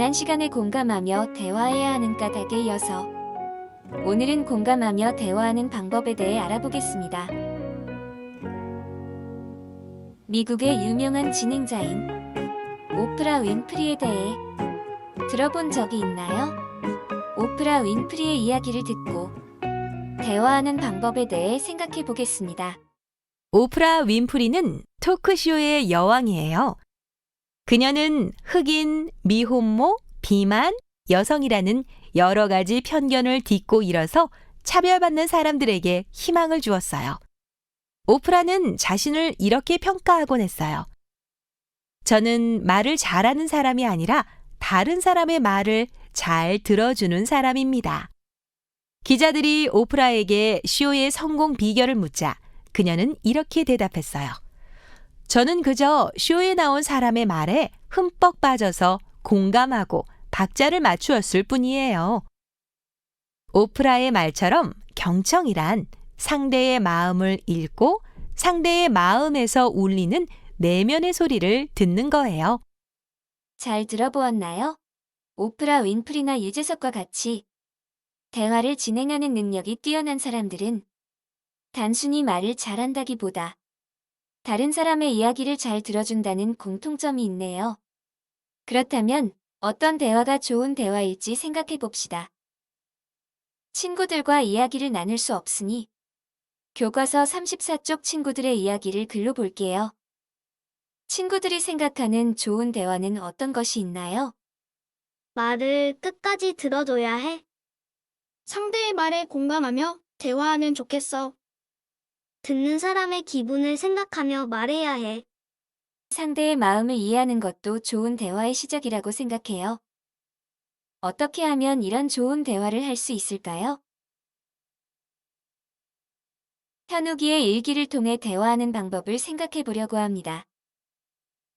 지난 시간에 공감하며 대화해야 하는 까닭에 이어서 오늘은 공감하며 대화하는 방법에 대해 알아보겠습니다. 미국의 유명한 진행자인 오프라 윈프리에 대해 들어본 적이 있나요? 오프라 윈프리의 이야기를 듣고 대화하는 방법에 대해 생각해 보겠습니다. 오프라 윈프리는 토크쇼의 여왕이에요. 그녀는 흑인, 미혼모, 비만, 여성이라는 여러 가지 편견을 딛고 일어서 차별받는 사람들에게 희망을 주었어요. 오프라는 자신을 이렇게 평가하곤 했어요. 저는 말을 잘하는 사람이 아니라 다른 사람의 말을 잘 들어주는 사람입니다. 기자들이 오프라에게 쇼의 성공 비결을 묻자 그녀는 이렇게 대답했어요. 저는 그저 쇼에 나온 사람의 말에 흠뻑 빠져서 공감하고 박자를 맞추었을 뿐이에요. 오프라의 말처럼 경청이란 상대의 마음을 읽고 상대의 마음에서 울리는 내면의 소리를 듣는 거예요. 잘 들어보았나요? 오프라 윈프리나 유재석과 같이 대화를 진행하는 능력이 뛰어난 사람들은 단순히 말을 잘한다기보다 다른 사람의 이야기를 잘 들어준다는 공통점이 있네요. 그렇다면 어떤 대화가 좋은 대화일지 생각해 봅시다. 친구들과 이야기를 나눌 수 없으니 교과서 34쪽 친구들의 이야기를 글로 볼게요. 친구들이 생각하는 좋은 대화는 어떤 것이 있나요? 말을 끝까지 들어줘야 해. 상대의 말에 공감하며 대화하면 좋겠어. 듣는 사람의 기분을 생각하며 말해야 해. 상대의 마음을 이해하는 것도 좋은 대화의 시작이라고 생각해요. 어떻게 하면 이런 좋은 대화를 할 수 있을까요? 현욱이의 일기를 통해 대화하는 방법을 생각해 보려고 합니다.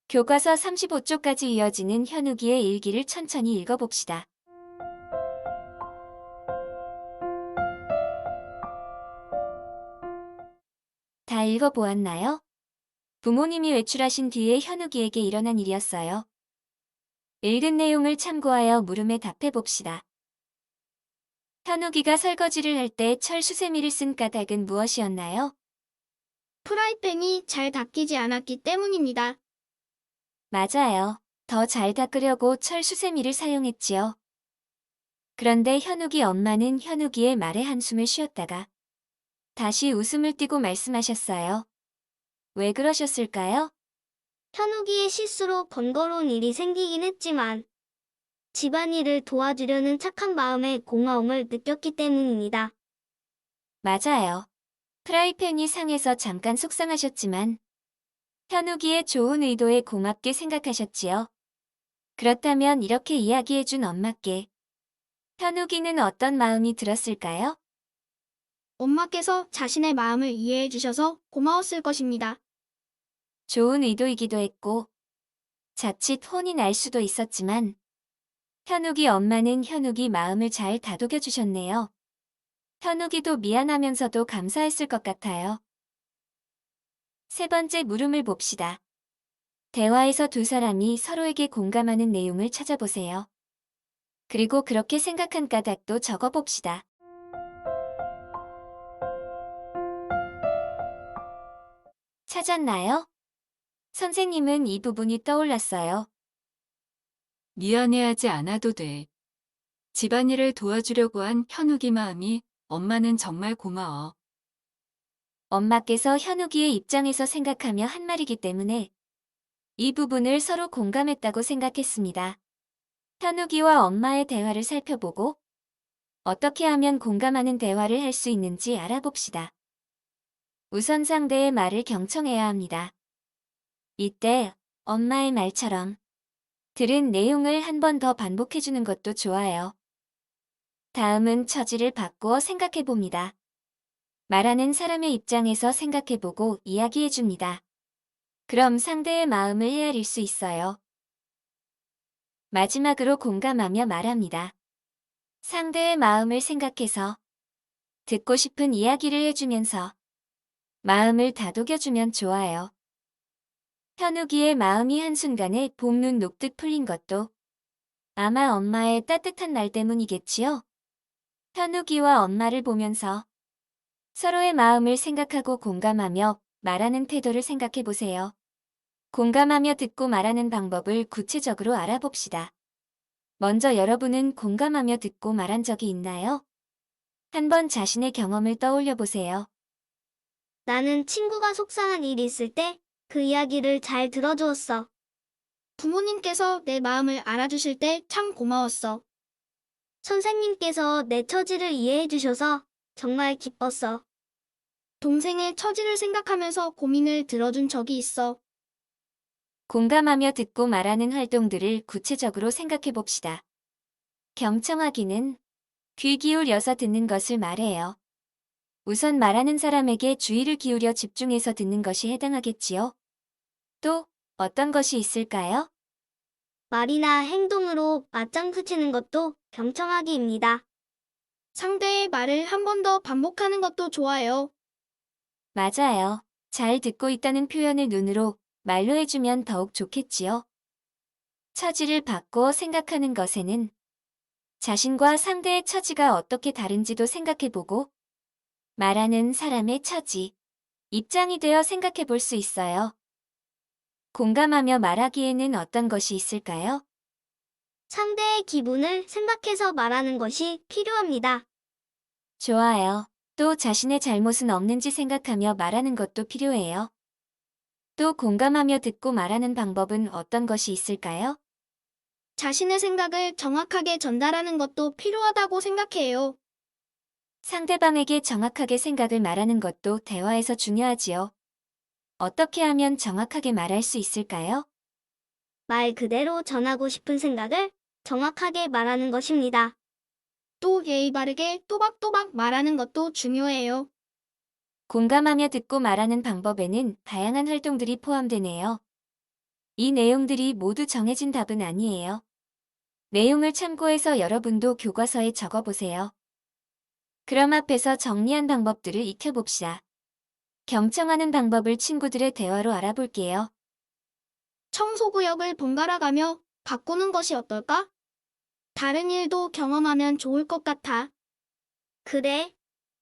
교과서 35쪽까지 이어지는 현욱이의 일기를 천천히 읽어봅시다. 다 읽어보았나요? 부모님이 외출하신 뒤에 현욱이에게 일어난 일이었어요. 읽은 내용을 참고하여 물음에 답해봅시다. 현욱이가 설거지를 할 때 철수세미를 쓴 까닭은 무엇이었나요? 프라이팬이 잘 닦이지 않았기 때문입니다. 맞아요. 더 잘 닦으려고 철수세미를 사용했지요. 그런데 현욱이 엄마는 현욱이의 말에 한숨을 쉬었다가 다시 웃음을 띠고 말씀하셨어요. 왜 그러셨을까요? 현욱이의 실수로 번거로운 일이 생기긴 했지만 집안일을 도와주려는 착한 마음에 고마움을 느꼈기 때문입니다. 맞아요. 프라이팬이 상해서 잠깐 속상하셨지만 현욱이의 좋은 의도에 고맙게 생각하셨지요. 그렇다면 이렇게 이야기해준 엄마께 현욱이는 어떤 마음이 들었을까요? 엄마께서 자신의 마음을 이해해 주셔서 고마웠을 것입니다. 좋은 의도이기도 했고 자칫 혼이 날 수도 있었지만 현욱이 엄마는 현욱이 마음을 잘 다독여 주셨네요. 현욱이도 미안하면서도 감사했을 것 같아요. 세 번째 물음을 봅시다. 대화에서 두 사람이 서로에게 공감하는 내용을 찾아보세요. 그리고 그렇게 생각한 까닭도 적어봅시다. 찾았나요? 선생님은 이 부분이 떠올랐어요. 미안해하지 않아도 돼. 집안일을 도와주려고 한 현욱이 마음이 엄마는 정말 고마워. 엄마께서 현욱이의 입장에서 생각하며 한 말이기 때문에 이 부분을 서로 공감했다고 생각했습니다. 현욱이와 엄마의 대화를 살펴보고 어떻게 하면 공감하는 대화를 할 수 있는지 알아봅시다. 우선 상대의 말을 경청해야 합니다. 이때 엄마의 말처럼 들은 내용을 한 번 더 반복해주는 것도 좋아요. 다음은 처지를 바꾸어 생각해봅니다. 말하는 사람의 입장에서 생각해보고 이야기해줍니다. 그럼 상대의 마음을 헤아릴 수 있어요. 마지막으로 공감하며 말합니다. 상대의 마음을 생각해서 듣고 싶은 이야기를 해주면서 마음을 다독여주면 좋아요. 현욱이의 마음이 한순간에 봄눈 녹듯 풀린 것도 아마 엄마의 따뜻한 말 때문이겠지요? 현욱이와 엄마를 보면서 서로의 마음을 생각하고 공감하며 말하는 태도를 생각해 보세요. 공감하며 듣고 말하는 방법을 구체적으로 알아봅시다. 먼저 여러분은 공감하며 듣고 말한 적이 있나요? 한번 자신의 경험을 떠올려 보세요. 나는 친구가 속상한 일이 있을 때 그 이야기를 잘 들어주었어. 부모님께서 내 마음을 알아주실 때 참 고마웠어. 선생님께서 내 처지를 이해해 주셔서 정말 기뻤어. 동생의 처지를 생각하면서 고민을 들어준 적이 있어. 공감하며 듣고 말하는 활동들을 구체적으로 생각해 봅시다. 경청하기는 귀 기울여서 듣는 것을 말해요. 우선 말하는 사람에게 주의를 기울여 집중해서 듣는 것이 해당하겠지요. 또 어떤 것이 있을까요? 말이나 행동으로 맞장구 치는 것도 경청하기입니다. 상대의 말을 한 번 더 반복하는 것도 좋아요. 맞아요. 잘 듣고 있다는 표현을 눈으로 말로 해주면 더욱 좋겠지요. 처지를 바꿔 생각하는 것에는 자신과 상대의 처지가 어떻게 다른지도 생각해보고 말하는 사람의 처지, 입장이 되어 생각해 볼 수 있어요. 공감하며 말하기에는 어떤 것이 있을까요? 상대의 기분을 생각해서 말하는 것이 필요합니다. 좋아요. 또 자신의 잘못은 없는지 생각하며 말하는 것도 필요해요. 또 공감하며 듣고 말하는 방법은 어떤 것이 있을까요? 자신의 생각을 정확하게 전달하는 것도 필요하다고 생각해요. 상대방에게 정확하게 생각을 말하는 것도 대화에서 중요하지요. 어떻게 하면 정확하게 말할 수 있을까요? 말 그대로 전하고 싶은 생각을 정확하게 말하는 것입니다. 또 예의 바르게 또박또박 말하는 것도 중요해요. 공감하며 듣고 말하는 방법에는 다양한 활동들이 포함되네요. 이 내용들이 모두 정해진 답은 아니에요. 내용을 참고해서 여러분도 교과서에 적어보세요. 그럼 앞에서 정리한 방법들을 익혀봅시다. 경청하는 방법을 친구들의 대화로 알아볼게요. 청소구역을 번갈아 가며 바꾸는 것이 어떨까? 다른 일도 경험하면 좋을 것 같아. 그래,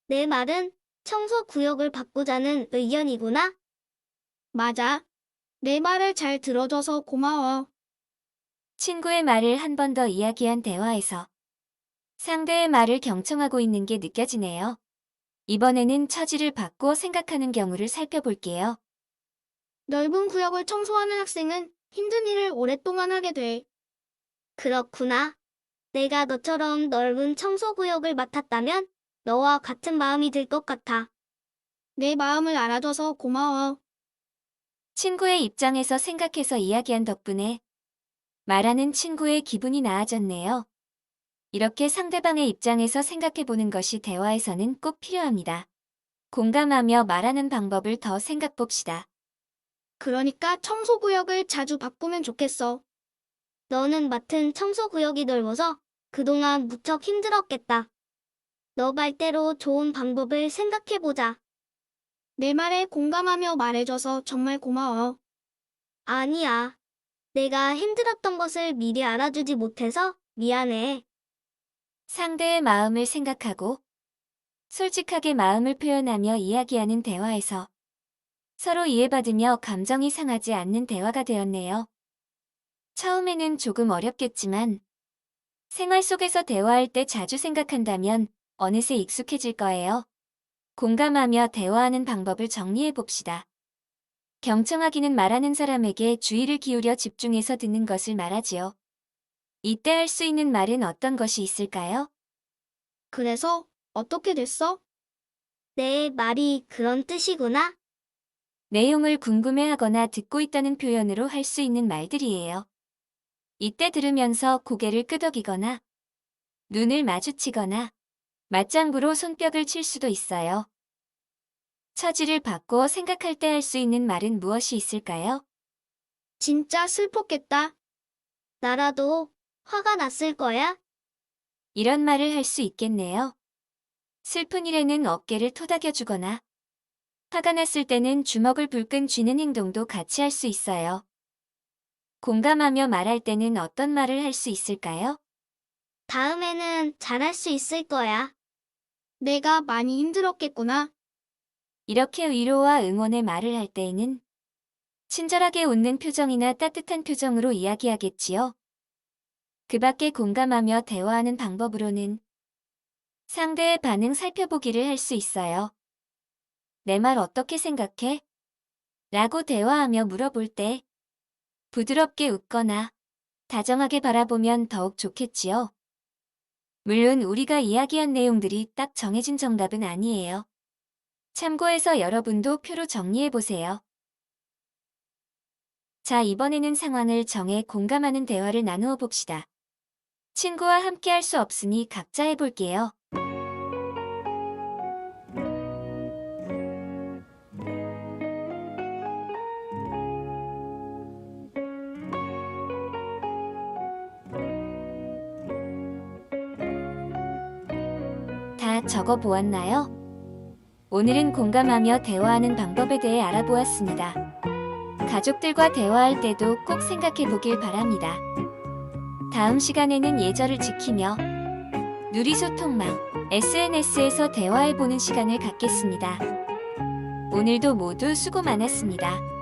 내 말은 청소구역을 바꾸자는 의견이구나. 맞아. 내 말을 잘 들어줘서 고마워. 친구의 말을 한 번 더 이야기한 대화에서 상대의 말을 경청하고 있는 게 느껴지네요. 이번에는 처지를 바꿔 생각하는 경우를 살펴볼게요. 넓은 구역을 청소하는 학생은 힘든 일을 오랫동안 하게 돼. 그렇구나. 내가 너처럼 넓은 청소구역을 맡았다면 너와 같은 마음이 들 것 같아. 내 마음을 알아줘서 고마워. 친구의 입장에서 생각해서 이야기한 덕분에 말하는 친구의 기분이 나아졌네요. 이렇게 상대방의 입장에서 생각해보는 것이 대화에서는 꼭 필요합니다. 공감하며 말하는 방법을 더 생각봅시다. 그러니까 청소구역을 자주 바꾸면 좋겠어. 너는 맡은 청소구역이 넓어서 그동안 무척 힘들었겠다. 너 말대로 좋은 방법을 생각해보자. 내 말에 공감하며 말해줘서 정말 고마워. 아니야. 내가 힘들었던 것을 미리 알아주지 못해서 미안해. 상대의 마음을 생각하고 솔직하게 마음을 표현하며 이야기하는 대화에서 서로 이해받으며 감정이 상하지 않는 대화가 되었네요. 처음에는 조금 어렵겠지만 생활 속에서 대화할 때 자주 생각한다면 어느새 익숙해질 거예요. 공감하며 대화하는 방법을 정리해 봅시다. 경청하기는 말하는 사람에게 주의를 기울여 집중해서 듣는 것을 말하지요. 이때 할 수 있는 말은 어떤 것이 있을까요? 그래서 어떻게 됐어? 내 말이 그런 뜻이구나. 내용을 궁금해하거나 듣고 있다는 표현으로 할 수 있는 말들이에요. 이때 들으면서 고개를 끄덕이거나 눈을 마주치거나 맞장구로 손뼉을 칠 수도 있어요. 처지를 바꿔 생각할 때 할 수 있는 말은 무엇이 있을까요? 진짜 슬펐겠다. 나라도 화가 났을 거야. 이런 말을 할 수 있겠네요. 슬픈 일에는 어깨를 토닥여주거나 화가 났을 때는 주먹을 불끈 쥐는 행동도 같이 할 수 있어요. 공감하며 말할 때는 어떤 말을 할 수 있을까요? 다음에는 잘할 수 있을 거야. 내가 많이 힘들었겠구나. 이렇게 위로와 응원의 말을 할 때에는 친절하게 웃는 표정이나 따뜻한 표정으로 이야기하겠지요. 그 밖에 공감하며 대화하는 방법으로는 상대의 반응 살펴보기를 할 수 있어요. 내 말 어떻게 생각해? 라고 대화하며 물어볼 때 부드럽게 웃거나 다정하게 바라보면 더욱 좋겠지요. 물론 우리가 이야기한 내용들이 딱 정해진 정답은 아니에요. 참고해서 여러분도 표로 정리해보세요. 자, 이번에는 상황을 정해 공감하는 대화를 나누어 봅시다. 친구와 함께 할 수 없으니 각자 해볼게요. 다 적어 보았나요? 오늘은 공감하며 대화하는 방법에 대해 알아보았습니다. 가족들과 대화할 때도 꼭 생각해 보길 바랍니다. 다음 시간에는 예절을 지키며 누리소통망, SNS에서 대화해보는 시간을 갖겠습니다. 오늘도 모두 수고 많았습니다.